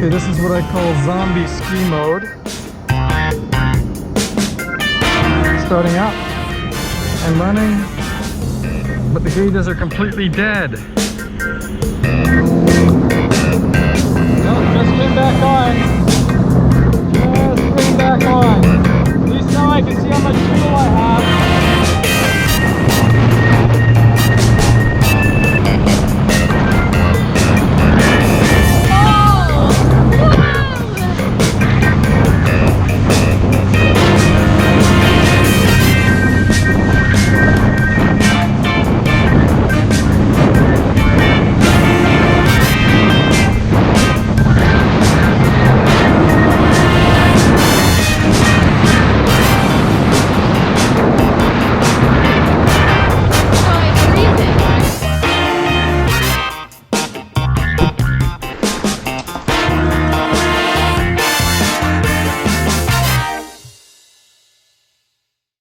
Okay, this is what I call zombie ski mode. Starting out and running, but the gauges are completely dead. No, just came back on. Just came back on.